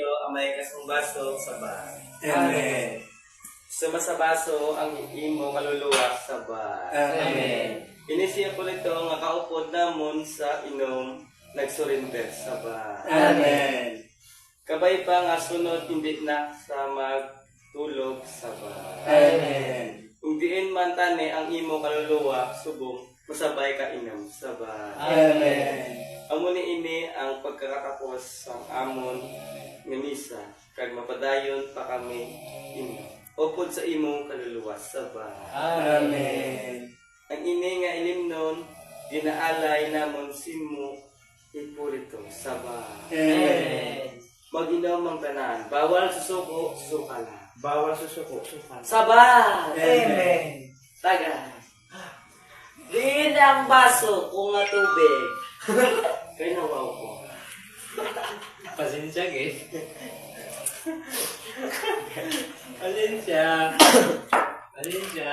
Amay kasong baso sa bahay. Amen. Suma sa baso ang imo kaluluwa sa bahay. Amen. Inisiya ko nito nga kaupod namon sa inom nagsurrender sa bahay. Amen. Kabay pa nga sunod hindi na sa magtulog sa bahay. Amen. Kung diin man tani ang imo kaluluwa subong masabay ka inom sa bahay. Amen. Amo ni ini ang pagkakatapos sang amon nga misa kag mapadayon pa kami inom. Upod sa imong kaluluwa sa bahay. Amen. Ang ini nga ilimnon ginaalay namon simo Hipólito sa bahay. Amen. Mag-inom ang tanan. Bawal susuko, suka lang. Bawal susuko, sukan. Sabah! Amen. Taga. Diin ang baso kung nga tubig. Kaya nawaw ko. Pasensya, guys. Pasensya. Pasensya.